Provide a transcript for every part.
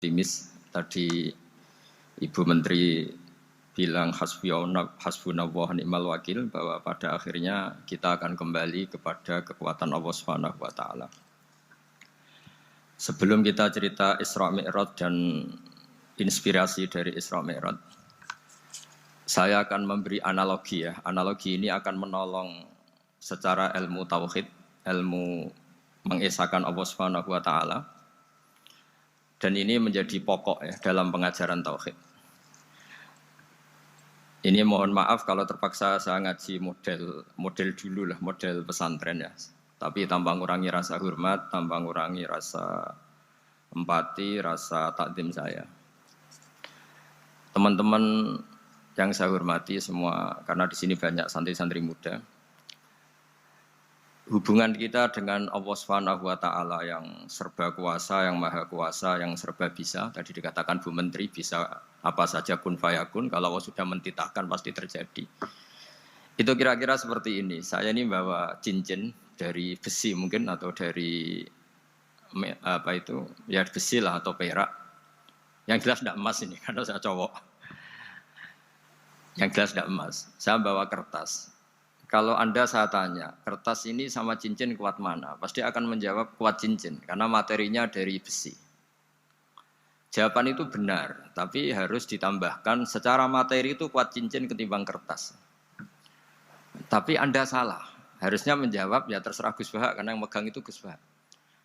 optimis. Tadi Ibu Menteri bilang hasbunallah ni'mal wakil, bahwa pada akhirnya kita akan kembali kepada kekuatan Allah Subhanahu wa taala. Sebelum kita cerita Isra Mi'raj dan inspirasi dari Isra Mi'raj, saya akan memberi analogi ya. Analogi ini akan menolong secara ilmu tauhid, ilmu mengesahkan Allah Subhanahu wa taala. Dan ini menjadi pokok ya dalam pengajaran tauhid. Ini mohon maaf kalau terpaksa saya ngaji model dulu lah, model pesantren ya. Tapi tanpa ngurangi rasa hormat, tanpa ngurangi rasa empati, rasa takdim saya. Teman-teman yang saya hormati semua, karena di sini banyak santri-santri muda. Hubungan kita dengan Allah Subhanahu wa taala yang serba kuasa, yang maha kuasa, yang serba bisa. Tadi dikatakan Bu Menteri bisa apa saja kun fayakun, kalau Allah sudah mentitahkan pasti terjadi. Itu kira-kira seperti ini. Saya ini bawa cincin dari besi mungkin atau dari apa itu? Ya besi lah atau perak. Yang jelas tidak emas ini karena saya cowok. Yang jelas tidak emas. Saya bawa kertas. Kalau Anda saya tanya, kertas ini sama cincin kuat mana? Pasti akan menjawab kuat cincin, karena materinya dari besi. Jawaban itu benar, tapi harus ditambahkan secara materi itu kuat cincin ketimbang kertas. Tapi Anda salah, harusnya menjawab ya terserah Gus Bahak, karena yang megang itu Gus Bahak.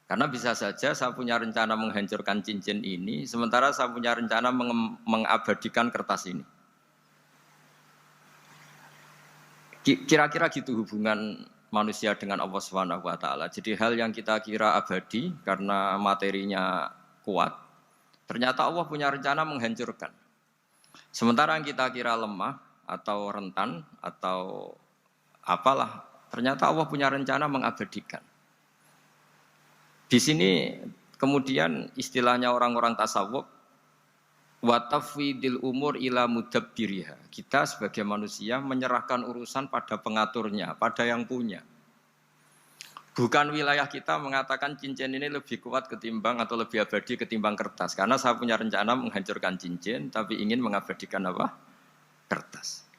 Karena bisa saja saya punya rencana menghancurkan cincin ini, sementara saya punya rencana mengabadikan kertas ini. Kira-kira gitu hubungan manusia dengan Allah Subhanahu wa taala. Jadi hal yang kita kira abadi karena materinya kuat, ternyata Allah punya rencana menghancurkan. Sementara yang kita kira lemah atau rentan atau apalah, ternyata Allah punya rencana mengabadikan. Di sini kemudian istilahnya orang-orang tasawuf, wa tafwidil umur ila mudabbiriha. Kita sebagai manusia menyerahkan urusan pada pengaturnya, pada yang punya. Bukan wilayah kita mengatakan cincin ini lebih kuat ketimbang atau lebih abadi ketimbang kertas. Karena saya punya rencana menghancurkan cincin, tapi ingin mengabadikan apa? Kertas.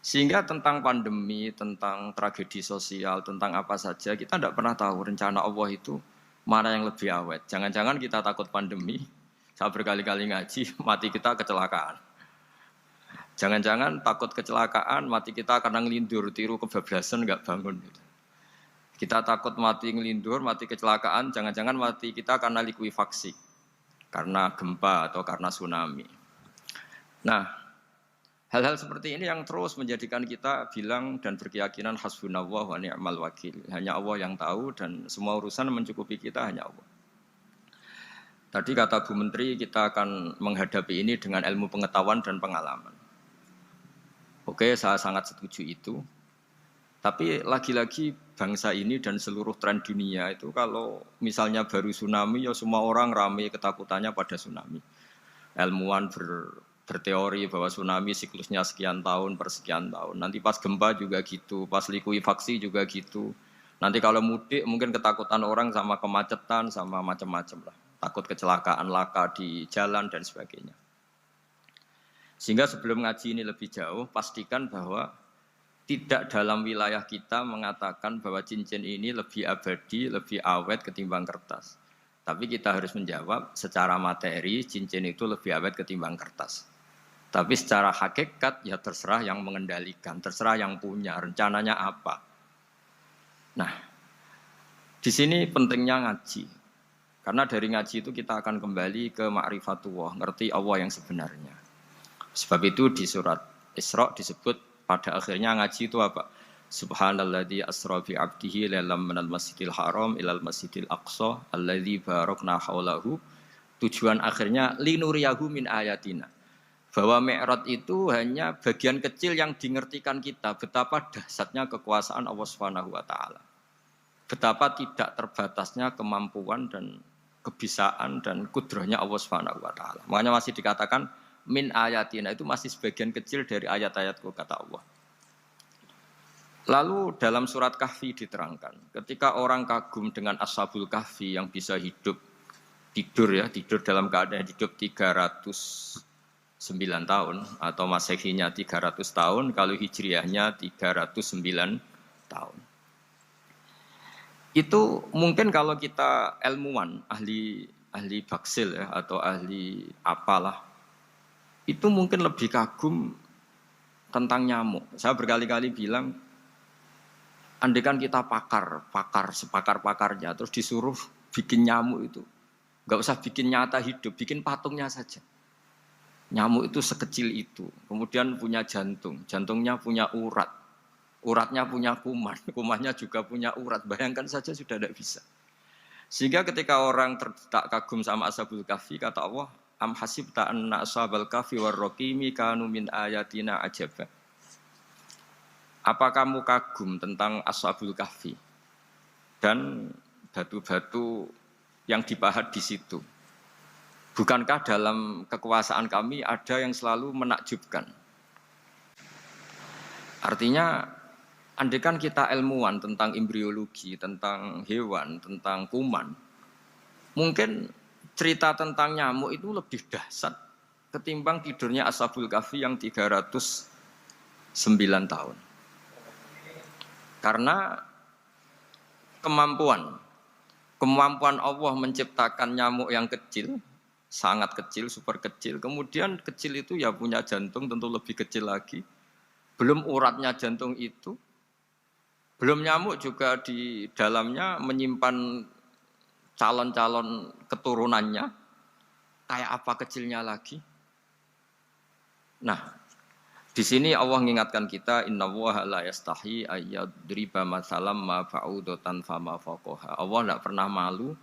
Sehingga tentang pandemi, tentang tragedi sosial, tentang apa saja, kita tidak pernah tahu rencana Allah itu mana yang lebih awet. Jangan-jangan kita takut pandemi, saya berkali-kali ngaji, mati kita kecelakaan. Jangan-jangan takut kecelakaan, mati kita karena ngelindur, tiru kebablasan, nggak bangun. Kita takut mati ngelindur, mati kecelakaan, jangan-jangan mati kita karena likuifaksi, karena gempa atau karena tsunami. Nah, hal-hal seperti ini yang terus menjadikan kita bilang dan berkeyakinan hasbunallah wa ni'mal wakil. Hanya Allah yang tahu dan semua urusan mencukupi kita hanya Allah. Tadi kata Bu Menteri kita akan menghadapi ini dengan ilmu pengetahuan dan pengalaman. Oke, saya sangat setuju itu. Tapi lagi-lagi bangsa ini dan seluruh tren dunia itu kalau misalnya baru tsunami ya semua orang ramai ketakutannya pada tsunami. Ilmuwan berteori bahwa tsunami siklusnya sekian tahun per sekian tahun. Nanti pas gempa juga gitu, pas likuifaksi juga gitu. Nanti kalau mudik mungkin ketakutan orang sama kemacetan sama macam-macam lah. Takut kecelakaan laka di jalan dan sebagainya. Sehingga sebelum ngaji ini lebih jauh, pastikan bahwa tidak dalam wilayah kita mengatakan bahwa cincin ini lebih abadi, lebih awet ketimbang kertas. Tapi kita harus menjawab secara materi cincin itu lebih awet ketimbang kertas. Tapi secara hakikat ya terserah yang mengendalikan, terserah yang punya, rencananya apa. Nah, di sini pentingnya ngaji. Karena dari ngaji itu kita akan kembali ke ma'rifatullah, ngerti Allah yang sebenarnya. Sebab itu di surat Isra disebut pada akhirnya ngaji itu apa? Subhanalladzi asra bi 'abdihi lailam minal masjidil haram ilal masjidil aqsa alladzi barakna haulahu. Tujuan akhirnya linuriyahu min ayatina. Bahwa Mi'raj itu hanya bagian kecil yang dingertikan kita betapa dahsyatnya kekuasaan Allah Subhanahu wa taala. Betapa tidak terbatasnya kemampuan dan kebisaan dan kudrahnya Allah Subhanahu wa taala. Makanya masih dikatakan min ayatina, itu masih sebagian kecil dari ayat-ayatku kata Allah. Lalu dalam surat Kahfi diterangkan, ketika orang kagum dengan Ashabul Kahfi yang bisa hidup tidur dalam keadaan hidup 309 tahun atau Masehinya 300 tahun, kalau Hijriahnya 309 tahun. Itu mungkin kalau kita ilmuwan, ahli baksil ya, atau ahli apalah, itu mungkin lebih kagum tentang nyamuk. Saya berkali-kali bilang, andaikan kita sepakar-pakarnya, terus disuruh bikin nyamuk itu, nggak usah bikin nyata hidup, bikin patungnya saja. Nyamuk itu sekecil itu, kemudian punya jantung, jantungnya punya urat, uratnya punya kuman, kumannya juga punya urat. Bayangkan saja sudah tidak bisa. Sehingga ketika orang tak kagum sama Ashabul Kahfi, kata Allah, am hasibta anna ashabal kahfi warraqimi kanu min ayatina ajaba. Apa kamu kagum tentang Ashabul Kahfi dan batu-batu yang dipahat di situ? Bukankah dalam kekuasaan kami ada yang selalu menakjubkan? Artinya, andaikan kita ilmuwan tentang embriologi, tentang hewan, tentang kuman, mungkin cerita tentang nyamuk itu lebih dahsyat ketimbang tidurnya Ashabul Kahfi yang 309 tahun. Karena kemampuan Allah menciptakan nyamuk yang kecil, sangat kecil, super kecil. Kemudian kecil itu ya punya jantung, tentu lebih kecil lagi. Belum uratnya jantung itu, belum nyamuk juga di dalamnya menyimpan calon-calon keturunannya. Kayak apa kecilnya lagi? Nah, di sini Allah mengingatkan kita, innallaha la yastahi ayyadriba mathalam ma ba'udatan fama fawqaha. Allah tidak pernah malu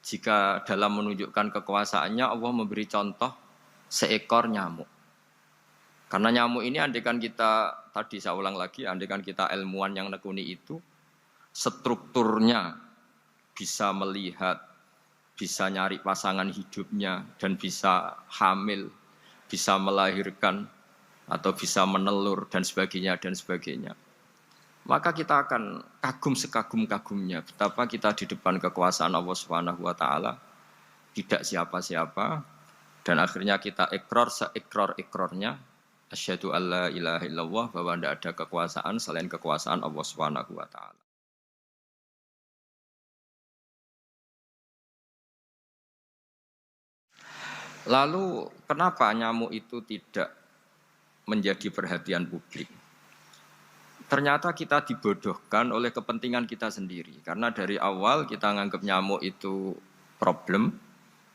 jika dalam menunjukkan kekuasaannya Allah memberi contoh seekor nyamuk. Karena nyamuk ini andaikan kita, tadi saya ulang lagi, andaikan kita ilmuwan yang nekuni itu, strukturnya bisa melihat, bisa nyari pasangan hidupnya, dan bisa hamil, bisa melahirkan, atau bisa menelur dan sebagainya. Maka kita akan kagum sekagum-kagumnya betapa kita di depan kekuasaan Allah Subhanahu wa taala tidak siapa-siapa, dan akhirnya kita ikrar seikrar-ikrarnya asyhadu alla ilaha illallah, bahwa tidak ada kekuasaan selain kekuasaan Allah Subhanahu wa taala. Lalu kenapa nyamuk itu tidak menjadi perhatian publik? Ternyata kita dibodohkan oleh kepentingan kita sendiri. Karena dari awal kita nganggap nyamuk itu problem,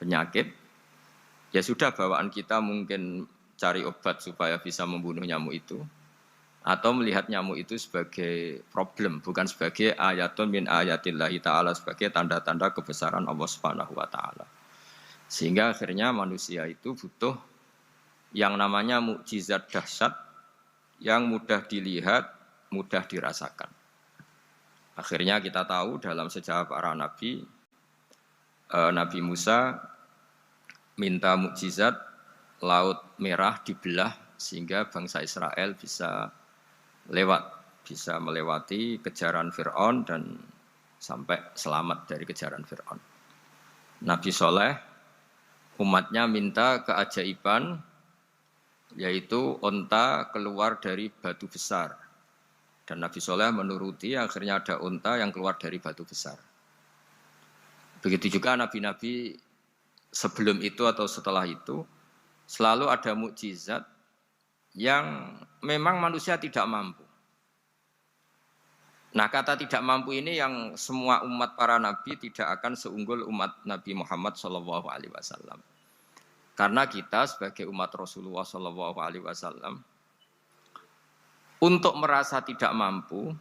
penyakit. Ya sudah, bawaan kita mungkin cari obat supaya bisa membunuh nyamuk itu. Atau melihat nyamuk itu sebagai problem, bukan sebagai ayatun min ayatillahi ta'ala, sebagai tanda-tanda kebesaran Allah Subhanahu wa ta'ala. Sehingga akhirnya manusia itu butuh yang namanya mukjizat dahsyat yang mudah dilihat, mudah dirasakan. Akhirnya kita tahu dalam sejarah para nabi, Nabi Musa minta mukjizat Laut Merah dibelah sehingga bangsa Israel bisa melewati kejaran Fir'aun dan sampai selamat dari kejaran Fir'aun. Nabi Soleh, umatnya minta keajaiban, yaitu onta keluar dari batu besar. Dan Nabi Soleh menuruti, akhirnya ada onta yang keluar dari batu besar. Begitu juga nabi-nabi sebelum itu atau setelah itu, selalu ada mukjizat yang memang manusia tidak mampu. Nah, kata tidak mampu ini yang semua umat para nabi tidak akan seunggul umat Nabi Muhammad SAW. Karena kita sebagai umat Rasulullah SAW, untuk merasa tidak mampu,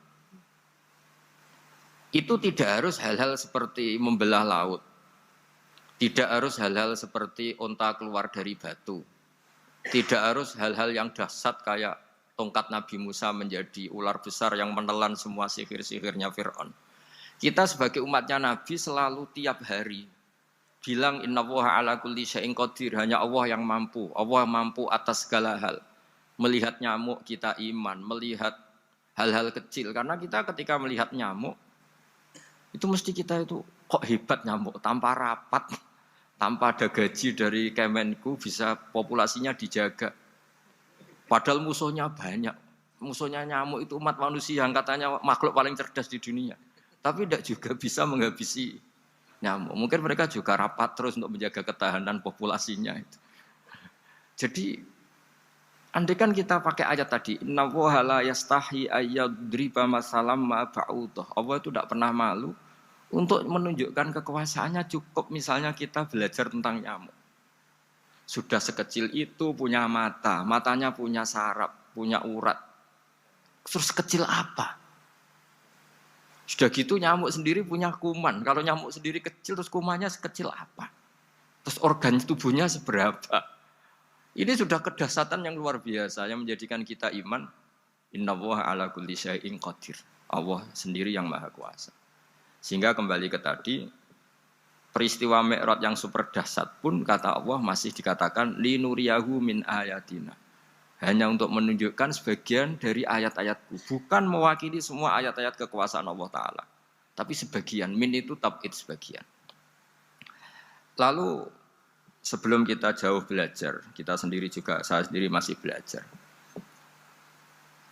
itu tidak harus hal-hal seperti membelah laut. Tidak harus hal-hal seperti onta keluar dari batu. Tidak harus hal-hal yang dahsyat kayak tongkat Nabi Musa menjadi ular besar yang menelan semua sihir-sihirnya Fir'aun. Kita sebagai umatnya Nabi selalu tiap hari bilang innallaha ala kulli syai'in qadir, hanya Allah yang mampu. Allah mampu atas segala hal. Melihat nyamuk kita iman, melihat hal-hal kecil. Karena kita ketika melihat nyamuk, itu mesti kita itu kok hebat nyamuk, tanpa rapat, tanpa ada gaji dari Kemenku bisa populasinya dijaga. Padahal musuhnya banyak. Musuhnya nyamuk itu umat manusia yang katanya makhluk paling cerdas di dunia. Tapi tidak juga bisa menghabisi nyamuk. Mungkin mereka juga rapat terus untuk menjaga ketahanan populasinya itu. Jadi andai kan kita pakai ayat tadi, inna woha la yastahi ayyadriba masalam ma ba'udah. Allah itu tidak pernah malu untuk menunjukkan kekuasaannya. Cukup misalnya kita belajar tentang nyamuk. Sudah sekecil itu punya mata, matanya punya saraf, punya urat. Terus kecil apa? Sudah gitu nyamuk sendiri punya kuman. Kalau nyamuk sendiri kecil, terus kumannya sekecil apa? Terus organ tubuhnya seberapa? Ini sudah kedahsyatan yang luar biasa yang menjadikan kita iman. Innallaha ala kulli syai'in qadir. Allah sendiri yang maha kuasa. Sehingga kembali ke tadi, peristiwa Mi'raj yang super dahsyat pun kata Allah masih dikatakan linuriyahu min ayatina. Hanya untuk menunjukkan sebagian dari ayat-ayatku, bukan mewakili semua ayat-ayat kekuasaan Allah Ta'ala. Tapi sebagian, min itu tab'id sebagian. Lalu sebelum kita jauh belajar, kita sendiri juga, saya sendiri masih belajar.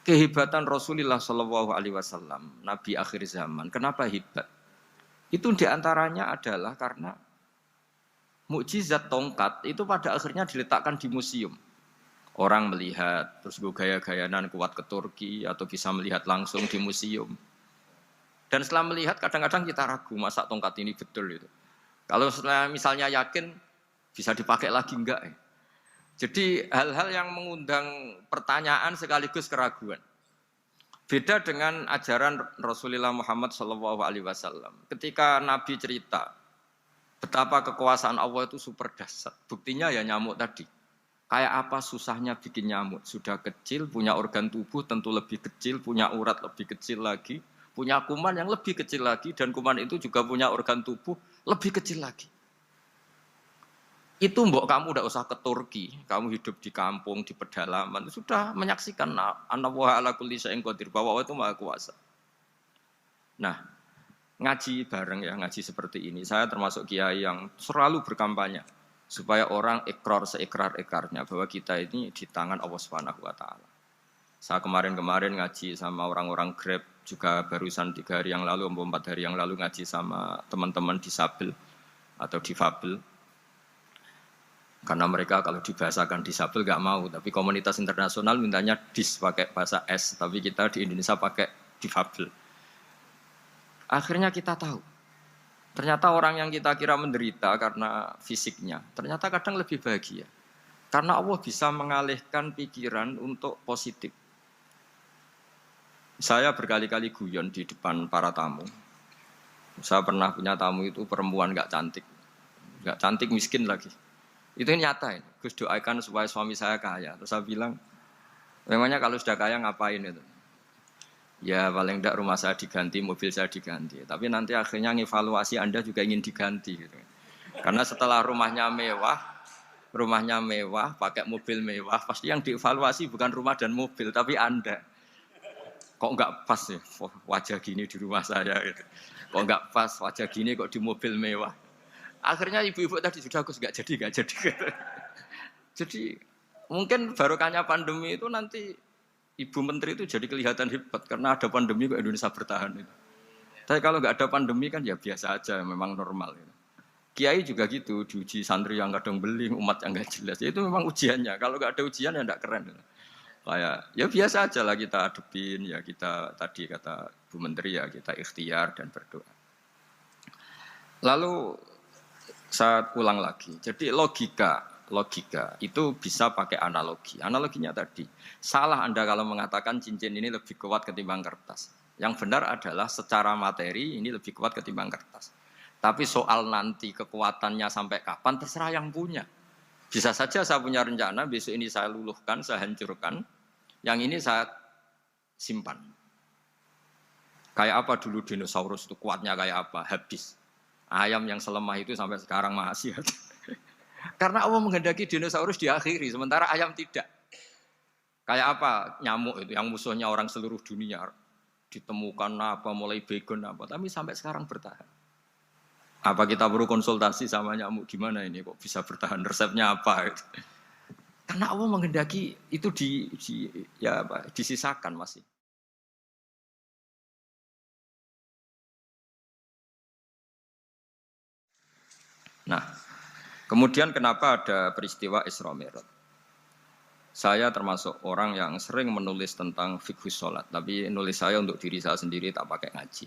Kehebatan Rasulullah SAW, Nabi akhir zaman, kenapa hebat? Itu diantaranya adalah karena mukjizat tongkat itu pada akhirnya diletakkan di museum. Orang melihat, terus gue gaya-gayanan kuat ke Turki, atau bisa melihat langsung di museum. Dan setelah melihat, kadang-kadang kita ragu, masa tongkat ini betul itu. Kalau setelah misalnya yakin, bisa dipakai lagi enggak? Jadi hal-hal yang mengundang pertanyaan sekaligus keraguan. Beda dengan ajaran Rasulullah Muhammad SAW. Ketika Nabi cerita betapa kekuasaan Allah itu super dahsyat. Buktinya ya nyamuk tadi. Kayak apa susahnya bikin nyamuk. Sudah kecil, punya organ tubuh tentu lebih kecil, punya urat lebih kecil lagi, punya kuman yang lebih kecil lagi, dan kuman itu juga punya organ tubuh lebih kecil lagi. Itu mbok kamu udah usah ke Turki, kamu hidup di kampung, di pedalaman, sudah menyaksikan Anallaha ala kulli syai'in qadir, bahwa Allah itu maha kuasa. Nah, ngaji bareng ya, ngaji seperti ini. Saya termasuk kiai yang selalu berkampanye supaya orang ikrar seikrar-ikrarnya bahwa kita ini di tangan Allah Subhanahu wa taala. Saya kemarin-kemarin ngaji sama orang-orang Grab, juga barusan 3 hari yang lalu, 4 hari yang lalu ngaji sama teman-teman disabel atau difabel. Karena mereka kalau dibahasakan disabel gak mau, tapi komunitas internasional mintanya dis pakai bahasa S, tapi kita di Indonesia pakai difabel. Akhirnya kita tahu, ternyata orang yang kita kira menderita karena fisiknya, ternyata kadang lebih bahagia. Karena Allah bisa mengalihkan pikiran untuk positif. Saya berkali-kali guyon di depan para tamu. Saya pernah punya tamu itu perempuan gak cantik miskin lagi. Itu nyata ini. Gus doakan supaya suami saya kaya. Terus saya bilang, memangnya kalau sudah kaya ngapain itu? Ya paling tidak rumah saya diganti, mobil saya diganti. Tapi nanti akhirnya ngevaluasi Anda juga ingin diganti. Gitu. Karena setelah rumahnya mewah, pakai mobil mewah, pasti yang dievaluasi bukan rumah dan mobil, tapi Anda. Kok enggak pas ya wajah gini di rumah saya? Gitu. Kok enggak pas wajah gini kok di mobil mewah? Akhirnya ibu-ibu tadi sudah aku nggak jadi. Jadi mungkin barokahnya pandemi itu nanti ibu menteri itu jadi kelihatan hebat karena ada pandemi kok Indonesia bertahan itu. Tapi kalau nggak ada pandemi kan ya biasa aja, memang normal. Gitu. Kiai juga gitu, diuji santri yang kadang beling, umat yang nggak jelas. Itu memang ujiannya. Kalau nggak ada ujian ya nggak keren. Gitu. Kayak ya biasa aja lah kita hadepin, ya kita tadi kata Bu Menteri ya kita ikhtiar dan berdoa. Lalu saya ulang lagi. Jadi logika itu bisa pakai analogi. Analoginya tadi, salah Anda kalau mengatakan cincin ini lebih kuat ketimbang kertas. Yang benar adalah secara materi ini lebih kuat ketimbang kertas. Tapi soal nanti kekuatannya sampai kapan terserah yang punya. Bisa saja saya punya rencana besok ini saya luluhkan, saya hancurkan. Yang ini saya simpan. Kayak apa dulu dinosaurus itu kuatnya kayak apa? Habis. Ayam yang selemah itu sampai sekarang masih ada. Karena Allah menghendaki dinosaurus diakhiri, sementara ayam tidak. Kayak apa nyamuk itu yang musuhnya orang seluruh dunia. Ditemukan apa, mulai begon apa, tapi sampai sekarang bertahan. Apa kita perlu konsultasi sama nyamuk gimana ini kok bisa bertahan, resepnya apa? Gitu. Karena Allah menghendaki itu ya apa, disisakan masih. Nah, kemudian kenapa ada peristiwa Isra Mi'raj? Saya termasuk orang yang sering menulis tentang fikih sholat, tapi nulis saya untuk diri saya sendiri tak pakai ngaji.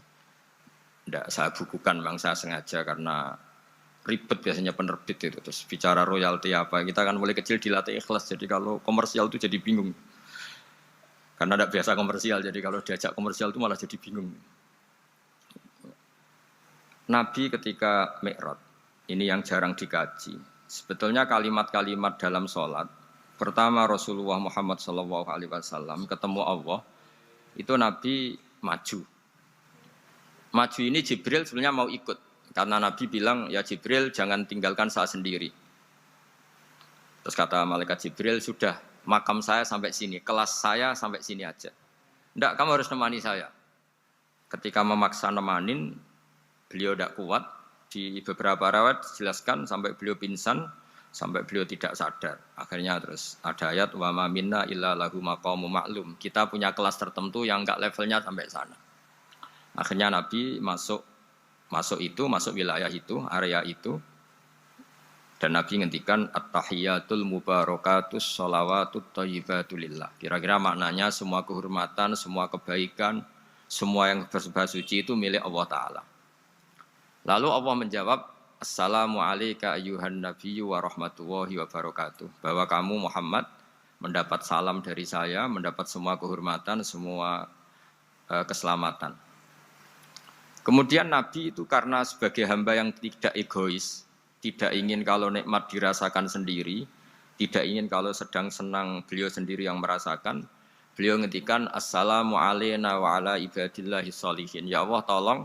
Tidak saya bukukan, memang saya sengaja karena ribet biasanya penerbit itu. Terus bicara royalti apa, kita kan mulai kecil dilatih ikhlas, jadi kalau komersial itu jadi bingung. Karena tidak biasa komersial, jadi kalau diajak komersial itu malah jadi bingung. Nabi ketika Mi'raj, ini yang jarang dikaji. Sebetulnya kalimat-kalimat dalam sholat, pertama Rasulullah Muhammad SAW ketemu Allah, itu Nabi maju. Maju ini Jibril sebenarnya mau ikut, karena Nabi bilang, ya Jibril jangan tinggalkan saya sendiri. Terus kata malaikat Jibril, sudah makam saya sampai sini, kelas saya sampai sini aja. Tidak, kamu harus nemani saya. Ketika memaksa nemanin, beliau tidak kuat. Di beberapa rawat dijelaskan sampai beliau pingsan, sampai beliau tidak sadar. Akhirnya terus ada ayat wa ma minna illa lahu maqamun ma'lum. Kita punya kelas tertentu yang enggak levelnya sampai sana. Akhirnya Nabi masuk wilayah itu, area itu. Dan Nabi ngendikan at-tahiyatul mubarakatus sholawatut thayyibatulillah. Kira-kira maknanya semua kehormatan, semua kebaikan, semua yang bersembah suci itu milik Allah Ta'ala. Lalu Allah menjawab, Assalamu alayka ayyuhan nabiyyu wa rahmatullahi wa barakatuh. Bahwa kamu Muhammad mendapat salam dari saya, mendapat semua kehormatan, semua keselamatan. Kemudian Nabi itu karena sebagai hamba yang tidak egois, tidak ingin kalau nikmat dirasakan sendiri, tidak ingin kalau sedang senang beliau sendiri yang merasakan, beliau ngendikan Assalamu alayna wa ala ibadillahi sholihin. Ya Allah tolong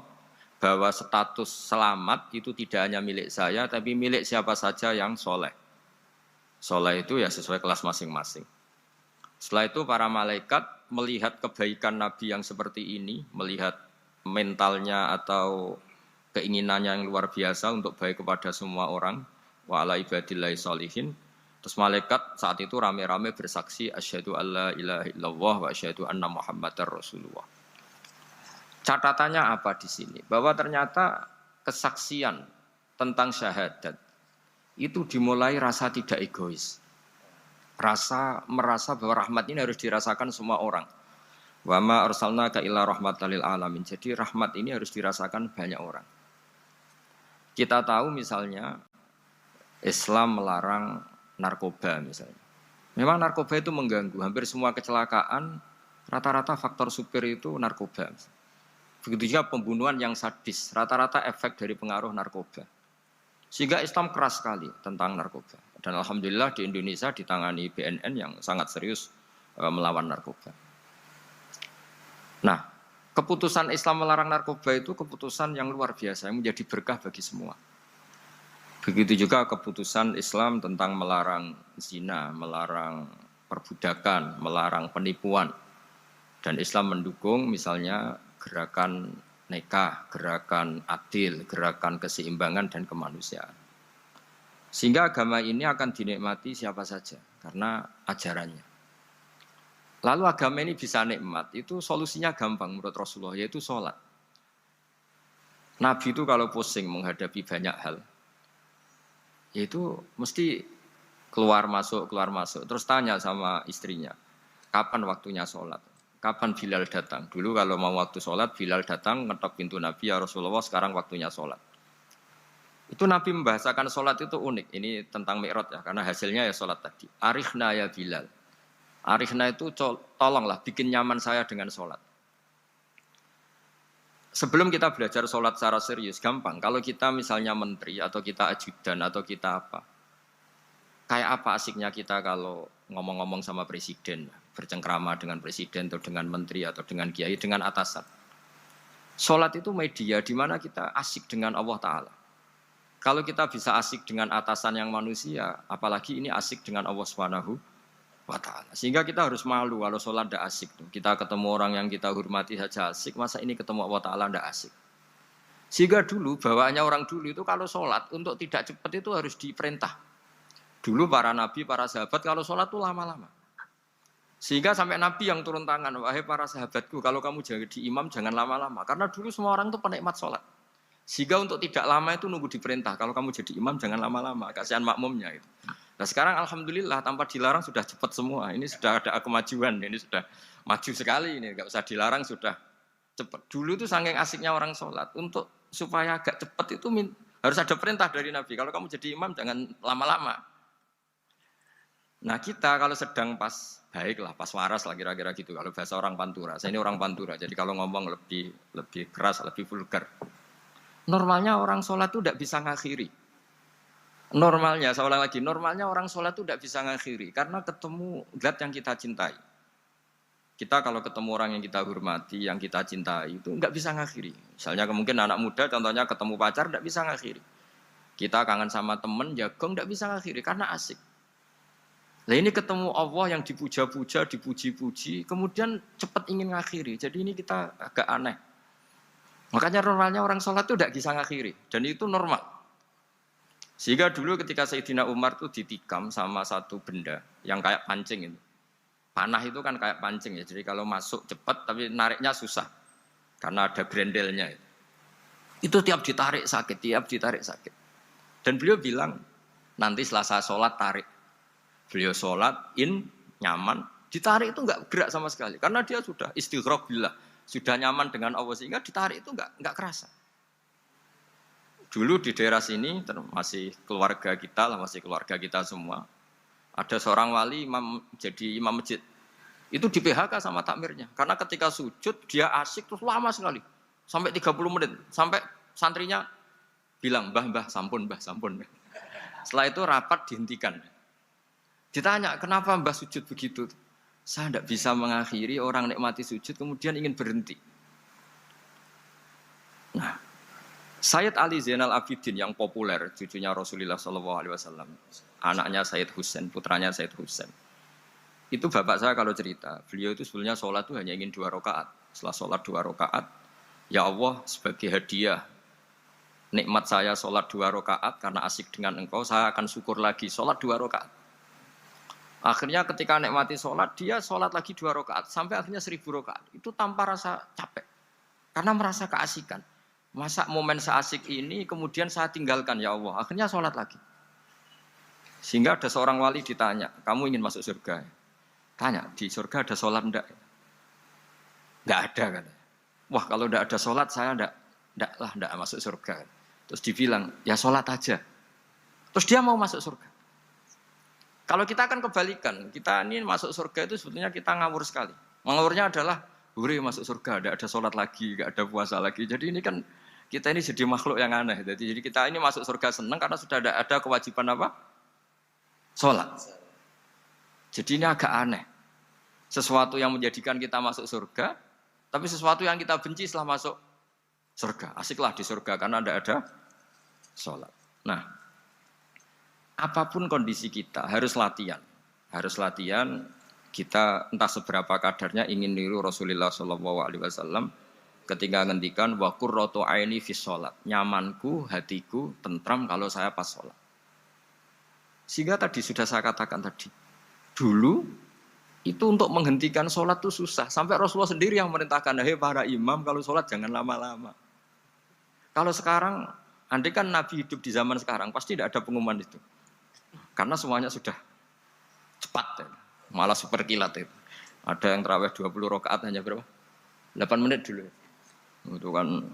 bahwa status selamat itu tidak hanya milik saya, tapi milik siapa saja yang soleh. Soleh itu ya sesuai kelas masing-masing. Setelah itu para malaikat melihat kebaikan Nabi yang seperti ini, melihat mentalnya atau keinginannya yang luar biasa untuk baik kepada semua orang, wa ala ibadillahi sholihin. Terus malaikat saat itu rame-rame bersaksi asyhadu alla ilaha illallah wa asyhadu anna muhammadar rasulullah. Catatannya apa di sini? Bahwa ternyata kesaksian tentang syahadat itu dimulai rasa tidak egois. Merasa bahwa rahmat ini harus dirasakan semua orang. Wa ma arsalnaka illa rahmatan lil alamin. Jadi rahmat ini harus dirasakan banyak orang. Kita tahu misalnya Islam melarang narkoba misalnya. Memang narkoba itu mengganggu. Hampir semua kecelakaan rata-rata faktor supir itu narkoba. Begitu juga pembunuhan yang sadis, rata-rata efek dari pengaruh narkoba. Sehingga Islam keras sekali tentang narkoba. Dan alhamdulillah di Indonesia ditangani BNN yang sangat serius melawan narkoba. Nah, keputusan Islam melarang narkoba itu keputusan yang luar biasa, yang menjadi berkah bagi semua. Begitu juga keputusan Islam tentang melarang zina, melarang perbudakan, melarang penipuan. Dan Islam mendukung misalnya gerakan nikah, gerakan adil, gerakan keseimbangan dan kemanusiaan. Sehingga agama ini akan dinikmati siapa saja karena ajarannya. Lalu agama ini bisa nikmat, itu solusinya gampang menurut Rasulullah, yaitu sholat. Nabi itu kalau pusing menghadapi banyak hal, yaitu mesti keluar masuk, terus tanya sama istrinya, kapan waktunya sholat? Kapan Bilal datang? Dulu kalau mau waktu sholat, Bilal datang, ngetok pintu Nabi, ya Rasulullah sekarang waktunya sholat. Itu Nabi membahasakan sholat itu unik. Ini tentang Mi'raj ya, karena hasilnya ya sholat tadi. Arikhna ya Bilal. Arikhna itu tolonglah bikin nyaman saya dengan sholat. Sebelum kita belajar sholat secara serius, gampang. Kalau kita misalnya menteri, atau kita ajudan, atau kita apa. Kayak apa asiknya kita kalau ngomong-ngomong sama presiden, bercengkrama dengan presiden, atau dengan menteri, atau dengan kiai, dengan atasan. Sholat itu media di mana kita asik dengan Allah Ta'ala. Kalau kita bisa asik dengan atasan yang manusia, apalagi ini asik dengan Allah Subhanahu wa Ta'ala. Sehingga kita harus malu kalau sholat tidak asik. Kita ketemu orang yang kita hormati saja asik, masa ini ketemu Allah Ta'ala tidak asik. Sehingga dulu bawaannya orang dulu itu kalau sholat untuk tidak cepat itu harus diperintah. Dulu para nabi, para sahabat kalau sholat itu lama-lama. Sehingga sampai nabi yang turun tangan, wahai para sahabatku, kalau kamu jadi imam jangan lama-lama. Karena dulu semua orang itu penikmat sholat. Sehingga untuk tidak lama itu nunggu diperintah. Kalau kamu jadi imam jangan lama-lama, kasihan makmumnya itu. Nah sekarang alhamdulillah tanpa dilarang sudah cepat semua. Ini sudah ada kemajuan, ini sudah maju sekali ini. Gak usah dilarang sudah cepat. Dulu itu saking asiknya orang sholat untuk supaya agak cepat itu harus ada perintah dari Nabi. Kalau kamu jadi imam jangan lama-lama. Nah kita kalau sedang pas baiklah, pas waras lah kira-kira gitu. Kalau bahasa orang Pantura, saya ini orang Pantura. Jadi kalau ngomong lebih keras, lebih vulgar. Normalnya orang sholat itu tidak bisa ngakhiri. Normalnya, saya ulang lagi, normalnya orang sholat itu tidak bisa ngakhiri karena ketemu zat yang kita cintai. Kita kalau ketemu orang yang kita hormati, yang kita cintai itu nggak bisa ngakhiri. Misalnya mungkin anak muda, contohnya ketemu pacar nggak bisa ngakhiri. Kita kangen sama temen, jagong nggak bisa ngakhiri karena asik. Nah ini ketemu Allah yang dipuja-puja, dipuji-puji, kemudian cepat ingin ngakhiri. Jadi ini kita agak aneh. Makanya normalnya orang sholat itu tidak bisa ngakhiri dan itu normal. Sehingga dulu ketika Sayyidina Umar itu ditikam sama satu benda yang kayak pancing itu. Panah itu kan kayak pancing ya, jadi kalau masuk cepat tapi nariknya susah. Karena ada grendelnya itu. Itu tiap ditarik sakit. Dan beliau bilang, nanti setelah saya sholat tarik. Beliau sholat, nyaman, ditarik itu enggak gerak sama sekali. Karena dia sudah istighraq billah, sudah nyaman dengan Allah sehingga ditarik itu enggak kerasa. Dulu di daerah sini masih keluarga kita lah, masih keluarga kita semua. Ada seorang wali jadi imam masjid. Itu di PHK sama takmirnya. Karena ketika sujud dia asik terus lama sekali. Sampai 30 menit. Sampai santrinya bilang, mbah, sampun. Setelah itu rapat dihentikan. Ditanya, kenapa mbah sujud begitu? Saya tidak bisa mengakhiri orang nikmati sujud kemudian ingin berhenti. Nah, Sayyid Ali Zainal Abidin yang populer, cucunya Rasulullah SAW, anaknya Sayyid Husain, putranya Sayyid Husain. Itu bapak saya kalau cerita, beliau itu sebenarnya sholat itu hanya ingin 2 rakaat. Setelah sholat 2 rakaat, ya Allah sebagai hadiah, nikmat saya sholat 2 rakaat karena asik dengan engkau, saya akan syukur lagi sholat 2 rakaat. Akhirnya ketika nikmati sholat, dia sholat lagi 2 rakaat, sampai akhirnya 1000 rakaat. Itu tanpa rasa capek, karena merasa keasikan. Masa momen seasik ini kemudian saya tinggalkan ya Allah. Akhirnya sholat lagi. Sehingga ada seorang wali ditanya, kamu ingin masuk surga? Tanya, di surga ada sholat enggak? Enggak ada kan? Wah kalau enggak ada sholat saya enggak masuk surga. Terus dibilang, ya sholat aja. Terus dia mau masuk surga. Kalau kita kan kebalikan, kita ini masuk surga itu sebetulnya kita ngawur sekali. Ngawurnya adalah hore masuk surga, ada sholat lagi, enggak ada puasa lagi. Jadi ini kan kita ini jadi makhluk yang aneh. Jadi kita ini masuk surga senang karena sudah ada kewajiban apa? Sholat. Jadi ini agak aneh. Sesuatu yang menjadikan kita masuk surga, tapi sesuatu yang kita benci setelah masuk surga. Asiklah di surga karena ada sholat. Nah, apapun kondisi kita harus latihan. Harus latihan. Kita entah seberapa kadarnya ingin niru Rasulullah SAW ketika ngendikan wa qurratu aini fi sholat, nyamanku hatiku tentram kalau saya pas sholat. Sehingga tadi sudah saya katakan tadi, dulu itu untuk menghentikan sholat itu susah, sampai Rasulullah sendiri yang merintahkan, hei para imam kalau sholat jangan lama-lama. Kalau sekarang, andai kan Nabi hidup di zaman sekarang pasti tidak ada pengumuman itu, karena semuanya sudah cepat. Malah super kilat itu. Ada yang tarawih 20 rakaat hanya berapa? 8 menit dulu. Itu kan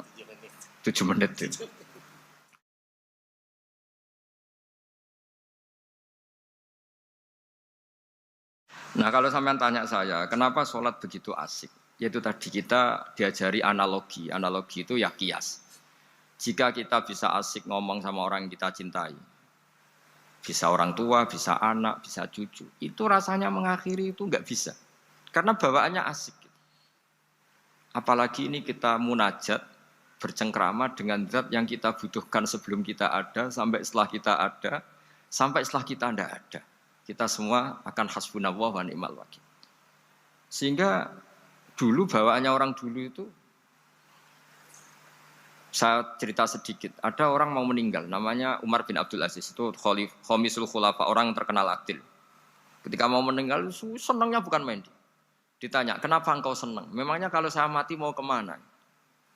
7 menit itu. Nah kalau sampean tanya saya, kenapa sholat begitu asik? Yaitu tadi kita diajari analogi. Analogi itu ya kias. Jika kita bisa asik ngomong sama orang yang kita cintai, bisa orang tua, bisa anak, bisa cucu. Itu rasanya mengakhiri itu enggak bisa. Karena bawaannya asik. Apalagi ini kita munajat, bercengkrama dengan zat yang kita butuhkan sebelum kita ada, sampai setelah kita ada, sampai setelah kita tidak ada. Kita semua akan hasbunallah wa ni'mal wakil. Sehingga dulu bawaannya orang dulu itu Saya cerita sedikit. Ada orang mau meninggal, namanya Umar bin Abdul Aziz. Itu Khomisul Khulafa, orang yang terkenal adil. Ketika mau meninggal, senangnya bukan main. Ditanya, kenapa engkau senang? Memangnya kalau saya mati mau kemana?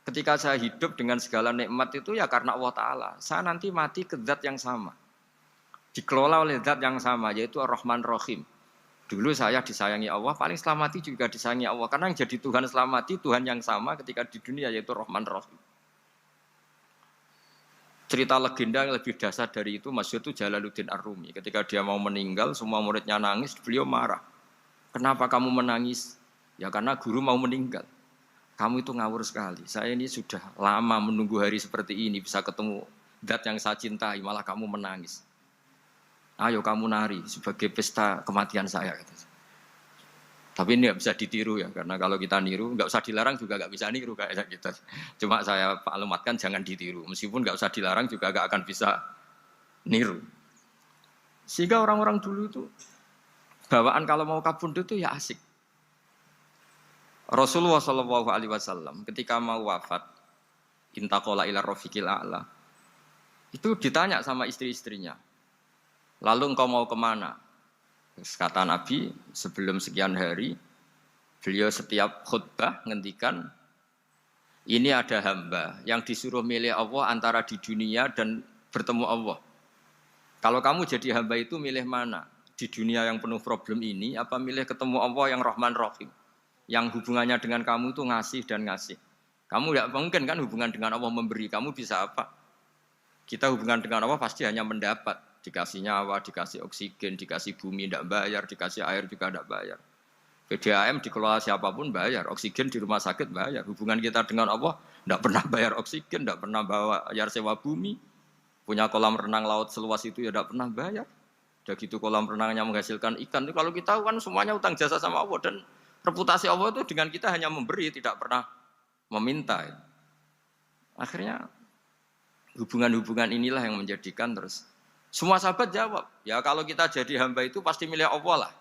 Ketika saya hidup dengan segala nikmat itu ya karena Allah Ta'ala. Saya nanti mati ke zat yang sama. Dikelola oleh zat yang sama, yaitu Ar-Rahman Rahim. Dulu saya disayangi Allah, paling setelah mati juga disayangi Allah. Karena yang jadi Tuhan setelah mati, Tuhan yang sama ketika di dunia, yaitu Rahman Rahim. Cerita legenda yang lebih dasar dari itu, masyhur itu Jalaluddin Ar-Rumi. Ketika dia mau meninggal, semua muridnya nangis, beliau marah. Kenapa kamu menangis? Ya karena guru mau meninggal. Kamu itu ngawur sekali. Saya ini sudah lama menunggu hari seperti ini, bisa ketemu zat yang saya cintai, malah kamu menangis. Ayo kamu nari sebagai pesta kematian saya. Tapi ini nggak bisa ditiru ya, karena kalau kita niru, nggak usah dilarang juga nggak bisa niru kayak kita. Cuma saya maklumatkan jangan ditiru, meskipun nggak usah dilarang juga nggak akan bisa niru. Sehingga orang-orang dulu itu bawaan kalau mau kabundut itu ya asik. Rasulullah Shallallahu Alaihi Wasallam ketika mau wafat, intaqola ila rofiqil a'la, itu ditanya sama istri-istrinya, lalu engkau mau kemana? Kata Nabi, sebelum sekian hari, beliau setiap khutbah ngendikan, ini ada hamba yang disuruh milih Allah antara di dunia dan bertemu Allah. Kalau kamu jadi hamba itu milih mana? Di dunia yang penuh problem ini, apa milih ketemu Allah yang Rahman Rahim? Yang hubungannya dengan kamu itu ngasih dan ngasih. Kamu tidak mungkin kan hubungan dengan Allah memberi, kamu bisa apa? Kita hubungan dengan Allah pasti hanya mendapat. Dikasih nyawa, dikasih oksigen, dikasih bumi tidak bayar, dikasih air juga tidak bayar. PDAM dikelola siapapun bayar, oksigen di rumah sakit bayar. Hubungan kita dengan Allah tidak pernah bayar oksigen, tidak pernah bayar sewa bumi. Punya kolam renang laut seluas itu ya tidak pernah bayar. Udah gitu kolam renangnya menghasilkan ikan. Kalau kita kan semuanya utang jasa sama Allah, dan reputasi Allah itu dengan kita hanya memberi, tidak pernah meminta. Akhirnya hubungan-hubungan inilah yang menjadikan terus. Semua sahabat jawab, ya kalau kita jadi hamba itu pasti milih Allah lah.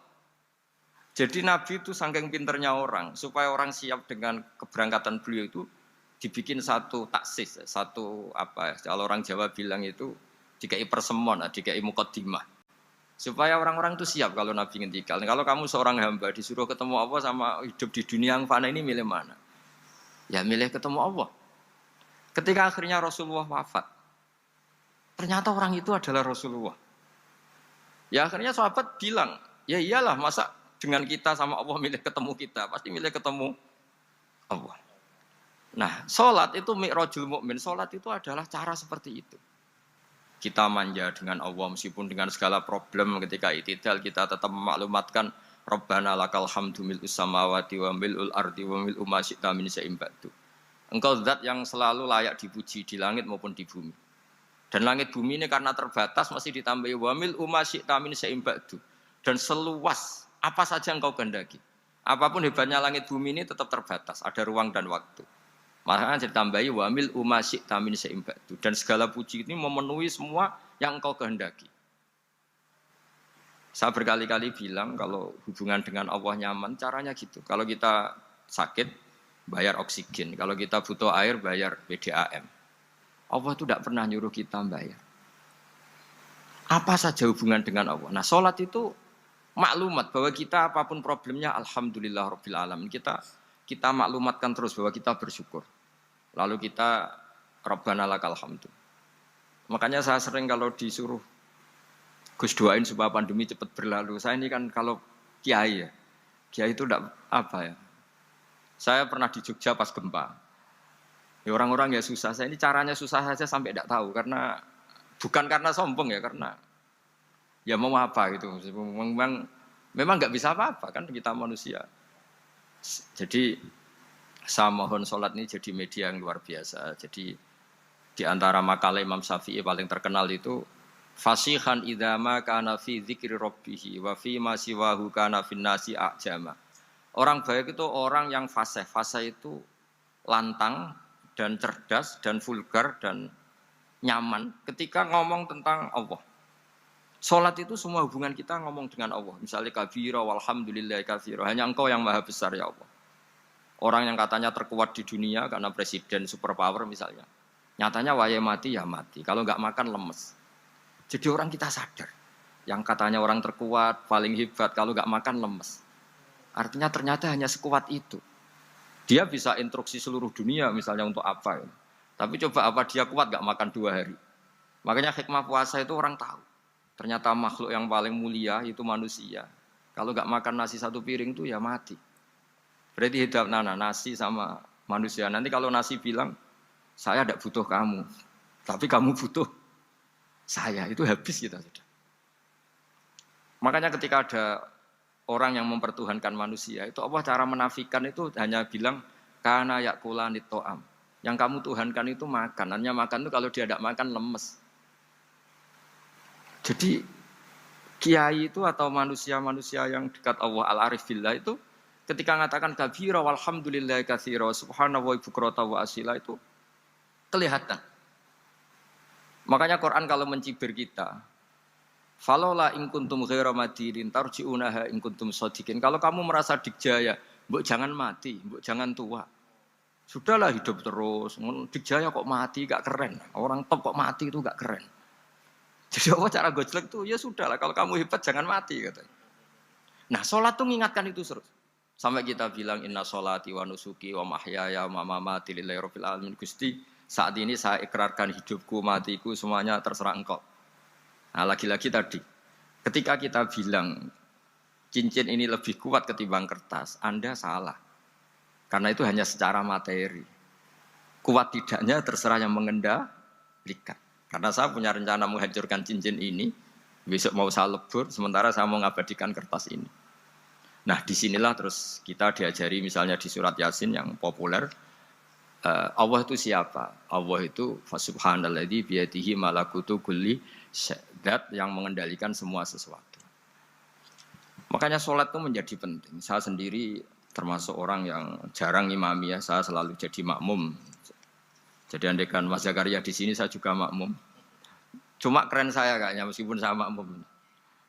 Jadi Nabi itu saking pinternya orang, supaya orang siap dengan keberangkatan beliau itu dibikin satu taksis, satu apa ya, kalau orang Jawa bilang itu dikai persemon, dikai mukaddimah. Supaya orang-orang itu siap kalau Nabi ngendikan. Kalau kamu seorang hamba disuruh ketemu Allah sama hidup di dunia yang fana ini milih mana? Ya milih ketemu Allah. Ketika akhirnya Rasulullah wafat, ternyata orang itu adalah Rasulullah. Ya akhirnya sahabat bilang, ya iyalah masa dengan kita sama Allah milih ketemu kita, pasti milih ketemu Allah. Nah, sholat itu mi'rajul mukmin. Sholat itu adalah cara seperti itu. Kita manja dengan Allah meskipun dengan segala problem ketika itidal kita tetap memaklumatkan Rabbana lakal hamdu mil'us samawati wa mil'ul ardi wa mil'u ma syi'ta min syai'in ba'du. Engkau zat yang selalu layak dipuji di langit maupun di bumi. Dan langit bumi ini karena terbatas masih ditambahi wamil umasyik tamin seimbadu. Dan seluas apa saja engkau kehendaki. Apapun hebatnya langit bumi ini tetap terbatas, ada ruang dan waktu. Makanya ditambahi wamil umasyik tamin seimbadu. Dan segala puji ini memenuhi semua yang engkau kehendaki. Saya berkali-kali bilang kalau hubungan dengan Allah nyaman, caranya gitu. Kalau kita sakit, bayar oksigen. Kalau kita butuh air, bayar PDAM. Allah itu tidak pernah nyuruh kita bayar. Apa saja hubungan dengan Allah. Nah, sholat itu maklumat bahwa kita apapun problemnya, alhamdulillah rabbil alamin. Kita maklumatkan terus bahwa kita bersyukur. Lalu kita Rabbana lakal hamdu. Makanya saya sering kalau disuruh Gus doain supaya pandemi cepat berlalu. Saya ini kan kalau kiai ya, kiai itu tidak apa ya. Saya pernah di Jogja pas gempa. Ya orang-orang ya susah. Saya ini caranya susah saja sampai tidak tahu karena bukan karena sombong ya, karena ya mau apa gitu. Memang nggak bisa apa-apa kan kita manusia. Jadi saya mohon sholat ini jadi media yang luar biasa. Jadi di antara makalah Imam Syafi'i paling terkenal itu fasihan idama kana fi dzikri rabbih wa fi ma siwahu kana fin nasi a'jama. Orang baik itu orang yang fasih. Fasih itu lantang dan cerdas dan vulgar dan nyaman ketika ngomong tentang Allah. Salat itu semua hubungan kita ngomong dengan Allah. Misalnya kabira walhamdulillah katsira. Hanya Engkau yang maha besar ya Allah. Orang yang katanya terkuat di dunia karena presiden superpower misalnya. Nyatanya waya mati ya mati. Kalau nggak makan lemes. Jadi orang kita sadar. Yang katanya orang terkuat, paling hebat, kalau nggak makan lemes. Artinya ternyata hanya sekuat itu. Dia bisa instruksi seluruh dunia misalnya untuk apa. Ya. Tapi coba apa dia kuat nggak makan 2 hari. Makanya hikmah puasa itu orang tahu. Ternyata makhluk yang paling mulia itu manusia. Kalau nggak makan nasi 1 piring itu ya mati. Berarti hidup nasi sama manusia. Nanti kalau nasi bilang, saya tidak butuh kamu. Tapi kamu butuh saya. Itu habis kita sudah. Makanya ketika ada orang yang mempertuhankan manusia, itu Allah cara menafikan itu hanya bilang, kana yakulanit to'am. Yang kamu tuhankan itu makan. Hanya makan itu kalau dia tidak makan lemes. Jadi kiai itu atau manusia-manusia yang dekat Allah al-arif billah itu ketika mengatakan kabira walhamdulillah katsira subhanallahi bukrata wa asila itu kelihatan. Makanya Quran kalau mencibir kita, falola in kuntum ghaira madinin tarji'unaha in kuntum shadiqin. Kalau kamu merasa dikjaya, mbok jangan mati, mbok jangan tua. Sudahlah hidup terus. Dikjaya kok mati gak keren. Orang top kok mati itu gak keren. Jadi apa cara gojlek tuh? Ya sudahlah kalau kamu hebat jangan mati katanya. Nah, sholat tuh mengingatkan itu terus. Sampai kita bilang inna sholati wa nusuki wa mahyaya wa mamati lillahi rabbil alamin. Gusti, saat ini saya ikrarkan hidupku, matiku semuanya terserah Engkau. Nah, lagi-lagi tadi ketika kita bilang cincin ini lebih kuat ketimbang kertas, Anda salah. Karena itu hanya secara materi. Kuat tidaknya terserah yang mengendalikan. Karena saya punya rencana menghancurkan cincin ini, besok mau saya lebur, sementara saya mau mengabadikan kertas ini. Nah, disinilah terus kita diajari misalnya di surat Yasin yang populer, Allah itu siapa? Allah itu subhanalladzi biyadihi malakutu kulli syai'in, yang mengendalikan semua sesuatu. Makanya sholat itu menjadi penting. Saya sendiri termasuk orang yang jarang imami ya, saya selalu jadi makmum. Jadi andaikan Mas Zakaria di sini saya juga makmum. Cuma keren saya kayaknya meskipun saya makmum.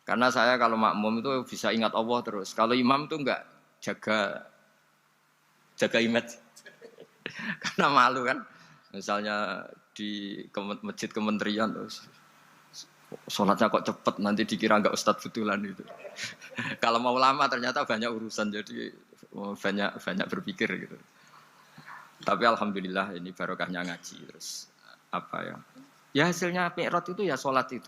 Karena saya kalau makmum itu bisa ingat Allah terus. Kalau imam itu enggak jaga image. Karena malu kan. Misalnya di masjid kementerian terus sholatnya kok cepet nanti dikira enggak ustadz betulan itu. Kalau mau lama ternyata banyak urusan jadi banyak berpikir gitu. Tapi alhamdulillah ini barokahnya ngaji terus apa ya? Ya hasilnya mi'raj itu ya sholat itu.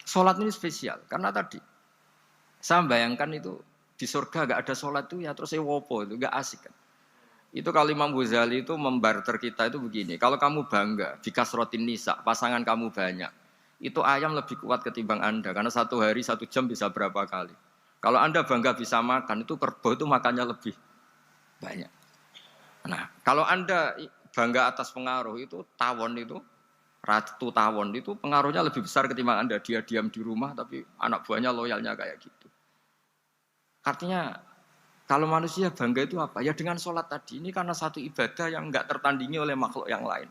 Sholat ini spesial karena tadi saya bayangkan itu di surga gak ada sholat itu ya terus wopo itu gak asik kan. Itu kalau Imam Ghazali itu membarter kita itu begini. Kalau kamu bangga bikasrotin nisa pasangan kamu banyak, itu ayam lebih kuat ketimbang Anda karena 1 hari 1 jam bisa berapa kali. Kalau Anda bangga bisa makan itu kerbau itu makannya lebih banyak. Nah, kalau Anda bangga atas pengaruh itu tawon itu, ratu tawon itu pengaruhnya lebih besar ketimbang Anda. Dia diam di rumah tapi anak buahnya loyalnya kayak gitu. Artinya kalau manusia bangga itu apa? Ya dengan sholat tadi. Ini karena satu ibadah yang enggak tertandingi oleh makhluk yang lain.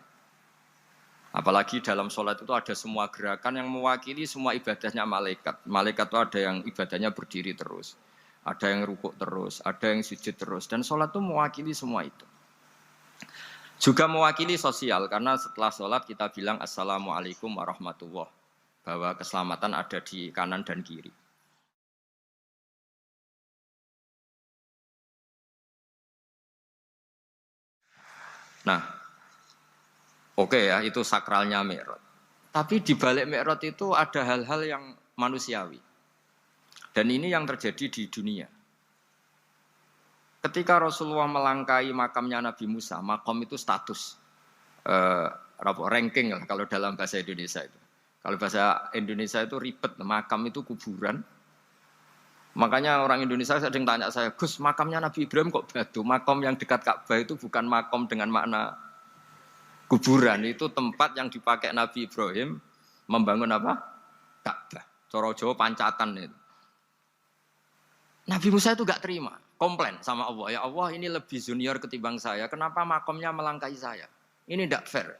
Apalagi dalam sholat itu ada semua gerakan yang mewakili semua ibadahnya malaikat. Malaikat itu ada yang ibadahnya berdiri terus. Ada yang rukuk terus, ada yang sujud terus. Dan sholat itu mewakili semua itu. Juga mewakili sosial, karena setelah sholat kita bilang Assalamualaikum warahmatullahi wabarakatuh. Bahwa keselamatan ada di kanan dan kiri. Nah, oke ya, itu sakralnya Mi'raj. Tapi di balik Mi'raj itu ada hal-hal yang manusiawi. Dan ini yang terjadi di dunia. Ketika Rasulullah melangkai makamnya Nabi Musa, makam itu status, ranking lah kalau dalam bahasa Indonesia itu. Kalau bahasa Indonesia itu ribet, makam itu kuburan. Makanya orang Indonesia sering tanya saya, Gus, makamnya Nabi Ibrahim kok batu? Makam yang dekat Ka'bah itu bukan makam dengan makna kuburan, itu tempat yang dipakai Nabi Ibrahim membangun apa? Ka'bah. Cara Jawa pancatan itu. Nabi Musa itu gak terima. Komplain sama Allah, ya Allah ini lebih junior ketimbang saya, kenapa makomnya melangkai saya? Ini tidak fair.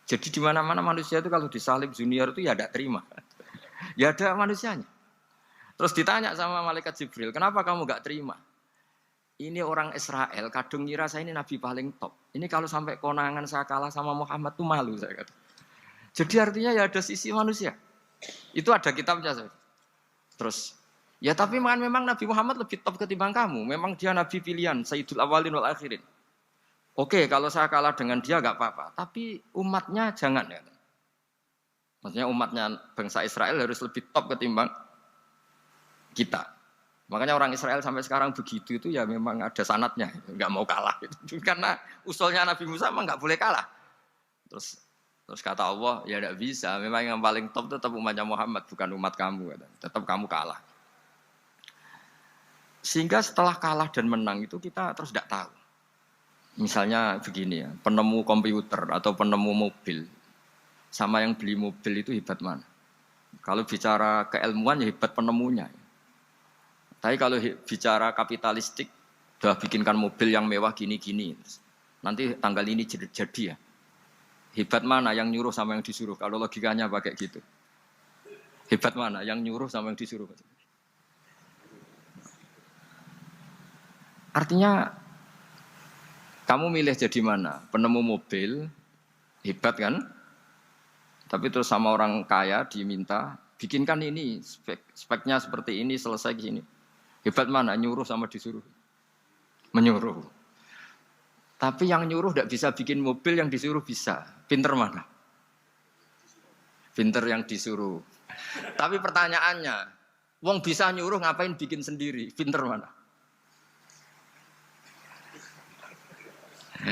Jadi di mana-mana manusia itu kalau disalib junior itu ya tidak terima. Ya ada manusianya. Terus ditanya sama malaikat Jibril, kenapa kamu gak terima? Ini orang Israel kadung ngira saya ini nabi paling top. Ini kalau sampai konangan saya kalah sama Muhammad tuh malu saya kata. Jadi artinya ya ada sisi manusia. Itu ada kitabnya saya. Terus ya tapi memang Nabi Muhammad lebih top ketimbang kamu. Memang dia nabi pilihan, Sayyidul Awalin wal Akhirin. Oke, kalau saya kalah dengan dia gak apa-apa. Tapi umatnya jangan ya. Maksudnya umatnya bangsa Israel harus lebih top ketimbang kita. Makanya orang Israel sampai sekarang begitu itu ya memang ada sanatnya, nggak mau kalah. Karena usulnya Nabi Musa memang nggak boleh kalah. Terus kata Allah, ya tidak bisa. Memang yang paling top tetap umatnya Muhammad, bukan umat kamu. Tetap kamu kalah. Sehingga setelah kalah dan menang itu kita terus tidak tahu. Misalnya begini ya, penemu komputer atau penemu mobil sama yang beli mobil itu hebat mana? Kalau bicara keilmuan ya hebat penemunya. Tapi kalau bicara kapitalistik, udah bikinkan mobil yang mewah gini-gini. Nanti tanggal ini jadi ya. Hebat mana yang nyuruh sama yang disuruh? Kalau logikanya pakai gitu. Hebat mana yang nyuruh sama yang disuruh? Artinya, kamu milih jadi mana? Penemu mobil, hebat kan? Tapi terus sama orang kaya diminta, bikinkan ini, speknya seperti ini, selesai gini. Hebat mana? Nyuruh sama disuruh? Menyuruh. Tapi yang nyuruh tidak bisa bikin mobil, yang disuruh bisa. Pinter mana? Pinter yang disuruh. Tapi pertanyaannya, wong bisa nyuruh ngapain bikin sendiri? Pinter mana?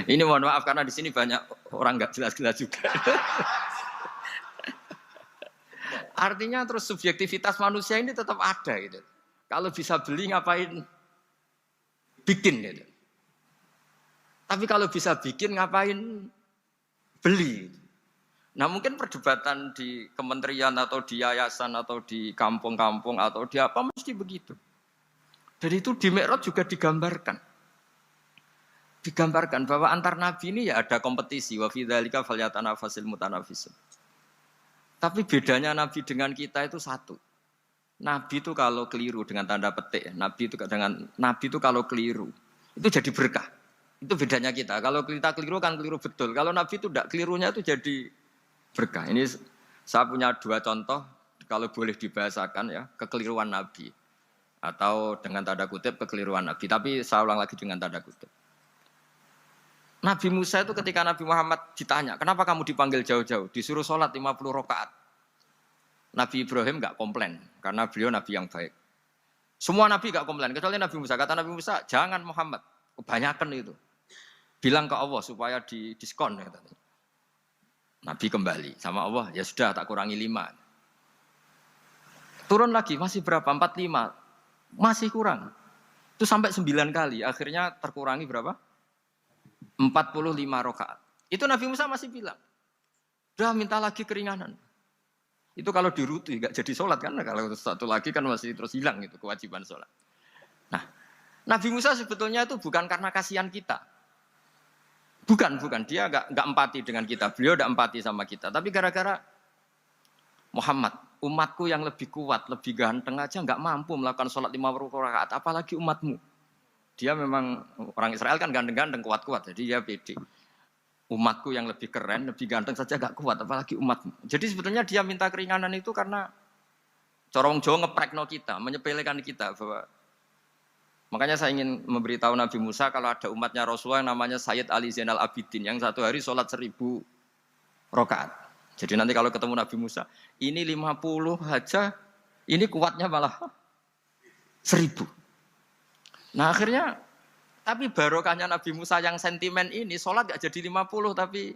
Ini mohon maaf karena di sini banyak orang nggak jelas-jelas juga. Artinya terus subjektivitas manusia ini tetap ada gitu. Kalau bisa beli ngapain bikin gitu. Tapi kalau bisa bikin ngapain beli. Nah mungkin perdebatan di kementerian atau di yayasan atau di kampung-kampung atau di apa mesti begitu. Dan itu di Mi'raj juga digambarkan. Digambarkan bahwa antar nabi ini ya ada kompetisi. Wa fi dzalika falyatanafasil mutanafisun. Tapi bedanya nabi dengan kita itu satu. Nabi itu kalau keliru dengan tanda petik, Nabi itu kalau keliru itu jadi berkah. Itu bedanya kita. Kalau kita keliru kan keliru betul. Kalau Nabi itu tidak, kelirunya itu jadi berkah. Ini saya punya dua contoh kalau boleh dibahasakan ya, kekeliruan Nabi atau dengan tanda kutip kekeliruan Nabi. Tapi saya ulang lagi dengan tanda kutip. Nabi Musa itu ketika Nabi Muhammad ditanya, kenapa kamu dipanggil jauh-jauh? Disuruh sholat 50 rakaat. Nabi Ibrahim enggak komplain, karena beliau Nabi yang baik. Semua Nabi enggak komplain, kecuali Nabi Musa. Kata Nabi Musa, jangan Muhammad, kebanyakan itu. Bilang ke Allah supaya didiskon. Nabi kembali sama Allah, ya sudah tak kurangi 5. Turun lagi, masih berapa? 45. Masih kurang. Itu sampai 9 kali, akhirnya terkurangi berapa? 45 rakaat. Itu Nabi Musa masih bilang, udah minta lagi keringanan. Itu kalau dirutu enggak jadi sholat kan, kalau satu lagi kan masih terus hilang itu kewajiban sholat. Nah, Nabi Musa sebetulnya itu bukan karena kasihan kita. Bukan, dia enggak empati dengan kita. Beliau enggak empati sama kita, tapi gara-gara Muhammad, umatku yang lebih kuat, lebih ganteng aja enggak mampu melakukan sholat 50 rakaat, apalagi umatmu. Dia memang orang Israel kan ganteng-ganteng, kuat-kuat, jadi dia pede. Umatku yang lebih keren, lebih ganteng saja gak kuat, apalagi umatmu. Jadi sebetulnya dia minta keringanan itu karena corong Jawa ngeprekno kita, menyepelekan kita bahwa makanya saya ingin memberitahu Nabi Musa kalau ada umatnya Rasulullah yang namanya Sayyid Ali Zainal Abidin yang satu hari sholat 1000 rakaat. Jadi nanti kalau ketemu Nabi Musa, ini 50 aja, ini kuatnya malah 1000. Nah akhirnya tapi barokahnya Nabi Musa yang sentimen ini, sholat gak jadi 50 tapi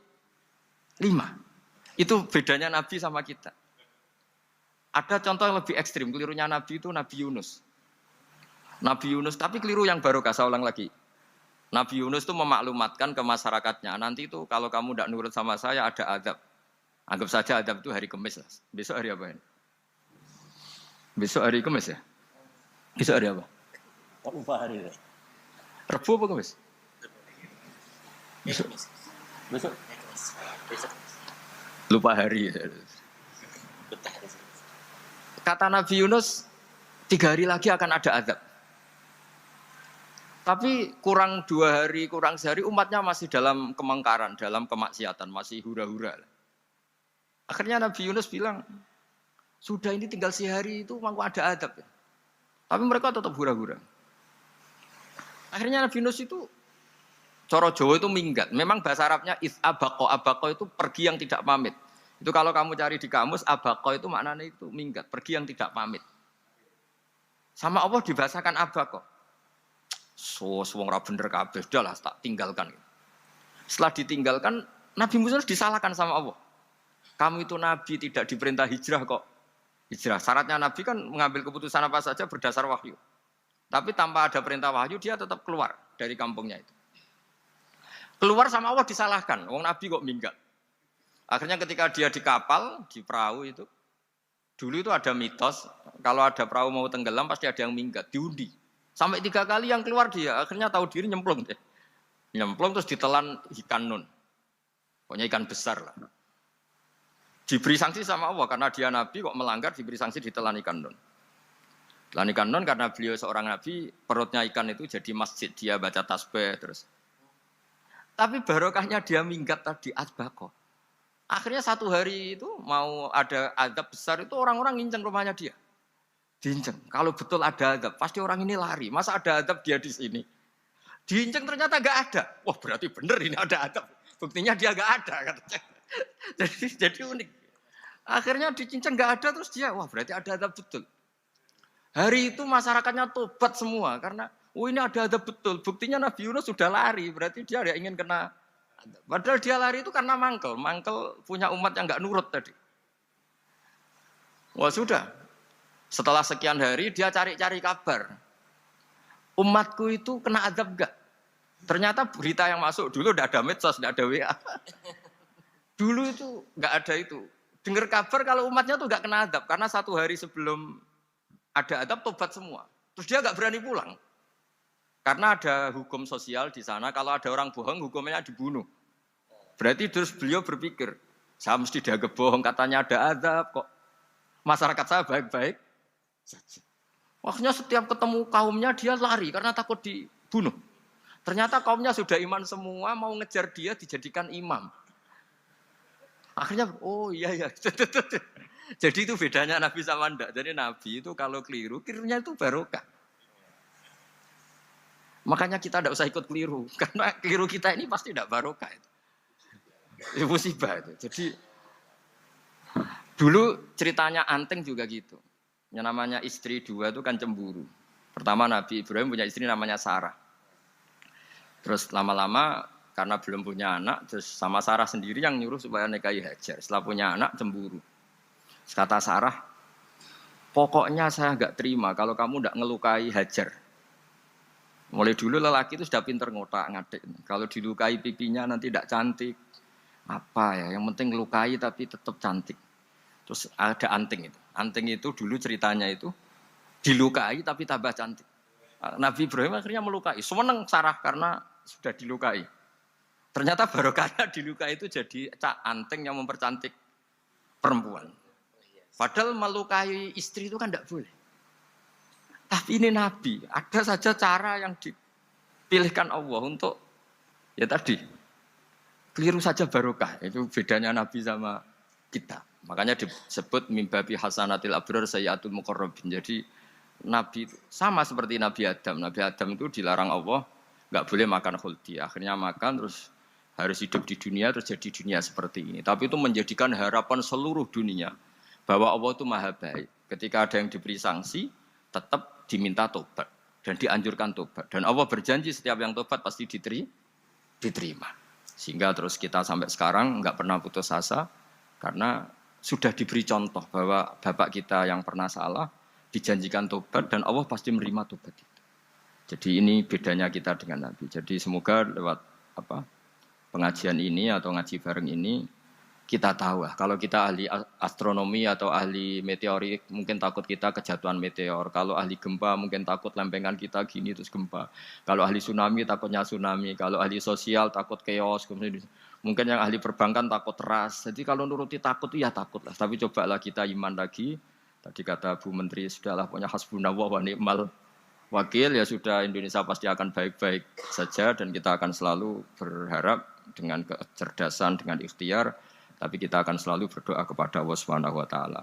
5. Itu bedanya Nabi sama kita. Ada contoh yang lebih ekstrim, kelirunya Nabi itu Nabi Yunus. Nabi Yunus, tapi keliru yang barokah, saya ulang lagi. Nabi Yunus itu memaklumatkan ke masyarakatnya, nanti itu kalau kamu tidak nurut sama saya ada azab. Anggap saja azab itu hari Kamis lah. Besok hari apa ini? Besok hari Kamis ya? Besok hari apa? Lupa hari itu. Rebu apa Kamis? Besok. Lupa hari. Kata Nabi Yunus, 3 hari lagi akan ada azab. Tapi kurang 2 hari, kurang sehari umatnya masih dalam kemungkaran, dalam kemaksiatan, masih hura-hura. Akhirnya Nabi Yunus bilang, sudah ini tinggal sehari itu mau ada adab. Tapi mereka tetap hura-hura. Akhirnya Nabi Yunus itu, coro Jawa itu minggat. Memang bahasa Arabnya abako. Abako itu pergi yang tidak pamit. Itu kalau kamu cari di kamus, abako itu maknanya itu minggat, pergi yang tidak pamit. Sama Allah dibahasakan abako. Wong ra bener kabeh, udahlah tak tinggalkan. Setelah ditinggalkan, Nabi Musa disalahkan sama Allah. Kamu itu nabi tidak diperintah hijrah kok. Hijrah. Syaratnya nabi kan mengambil keputusan apa saja berdasar wahyu. Tapi tanpa ada perintah wahyu dia tetap keluar dari kampungnya itu. Keluar sama Allah disalahkan. Wong nabi kok minggat. Akhirnya ketika dia di kapal, di perahu itu, dulu itu ada mitos, kalau ada perahu mau tenggelam pasti ada yang minggat, diundi. Sampai 3 kali yang keluar dia, akhirnya tahu diri nyemplung deh. Nyemplung terus ditelan ikan nun. Pokoknya ikan besar lah. Diberi sanksi sama Allah, karena dia nabi kok melanggar, diberi sanksi ditelan ikan nun. Telan ikan nun karena beliau seorang nabi, perutnya ikan itu jadi masjid, dia baca tasbih terus. Tapi barokahnya dia minggat tadi asbaqo. Akhirnya 1 hari itu mau ada adab besar itu orang-orang nginceng rumahnya dia. Diinceng. Kalau betul ada adab, pasti orang ini lari. Masa ada adab dia di sini? Diinceng ternyata nggak ada. Wah berarti bener ini ada adab. Buktinya dia nggak ada. Jadi unik. Akhirnya dicinceng nggak ada terus dia, wah berarti ada adab betul. Hari itu masyarakatnya tobat semua karena, ini ada adab betul. Buktinya Nabi Yunus sudah lari, berarti dia tidak ingin kena. Padahal dia lari itu karena mangkel punya umat yang nggak nurut tadi. Wah sudah. Setelah sekian hari dia cari-cari kabar. Umatku itu kena azab enggak? Ternyata berita yang masuk dulu tidak ada medsos, tidak ada WA. Dulu itu enggak ada itu. Dengar kabar kalau umatnya tuh enggak kena azab karena 1 hari sebelum ada azab tobat semua. Terus dia enggak berani pulang. Karena ada hukum sosial di sana, kalau ada orang bohong hukumnya dibunuh. Berarti terus beliau berpikir, saya mesti dianggap bohong, katanya ada azab kok. Masyarakat saya baik-baik saja. Akhirnya setiap ketemu kaumnya dia lari karena takut dibunuh. Ternyata kaumnya sudah iman semua, mau ngejar dia dijadikan imam. Akhirnya, oh iya. Jadi itu bedanya Nabi sama ndak. Jadi Nabi itu kalau kelirunya itu barokah. Makanya kita tidak usah ikut keliru. Karena keliru kita ini pasti tidak barokah. Itu musibah itu. Jadi dulu ceritanya Anting juga gitu. Yang namanya istri 2 itu kan cemburu. Pertama Nabi Ibrahim punya istri namanya Sarah. Terus lama-lama karena belum punya anak, terus sama Sarah sendiri yang nyuruh supaya nikahi Hajar. Setelah punya anak cemburu. Terus kata Sarah, pokoknya saya enggak terima kalau kamu enggak ngelukai Hajar. Mulai dulu lelaki itu sudah pinter ngotak-ngatik. Kalau dilukai pipinya nanti tidak cantik. Apa ya, yang penting ngelukai tapi tetap cantik. Terus ada Anting itu. Anting itu dulu ceritanya itu dilukai tapi tambah cantik. Nabi Ibrahim akhirnya melukai. Seneng Sarah karena sudah dilukai. Ternyata barokahnya dilukai itu jadi Anting yang mempercantik perempuan. Padahal melukai istri itu kan tidak boleh. Tapi ini Nabi, ada saja cara yang dipilihkan Allah untuk, ya tadi, keliru saja barokah. Itu bedanya Nabi sama kita. Makanya disebut mimbabi hasanatil abrar sayyatul muqarrabin. Jadi Nabi itu sama seperti Nabi Adam. Nabi Adam itu dilarang Allah, nggak boleh makan khuldi. Akhirnya makan terus harus hidup di dunia, terus jadi dunia seperti ini. Tapi itu menjadikan harapan seluruh dunia bahwa Allah itu maha baik. Ketika ada yang diberi sanksi, tetap diminta tobat dan dianjurkan tobat. Dan Allah berjanji setiap yang tobat pasti diterima. Sehingga terus kita sampai sekarang nggak pernah putus asa karena sudah diberi contoh bahwa bapak kita yang pernah salah dijanjikan tobat dan Allah pasti menerima tobat itu. Jadi ini bedanya kita dengan Nabi. Jadi semoga lewat pengajian ini atau ngaji bareng ini kita tahu kalau kita ahli astronomi atau ahli meteorik mungkin takut kita kejatuhan meteor. Kalau ahli gempa mungkin takut lempengan kita gini terus gempa. Kalau ahli tsunami takutnya tsunami. Kalau ahli sosial takut chaos. Mungkin yang ahli perbankan takut ras. Jadi kalau nuruti takut ya takutlah. Tapi cobalah kita iman lagi. Tadi kata Bu Menteri sudahlah punya hasbunallah wa ni'mal wakil, ya sudah Indonesia pasti akan baik-baik saja dan kita akan selalu berharap dengan kecerdasan, dengan ikhtiar, tapi kita akan selalu berdoa kepada Allah Subhanahu wa taala.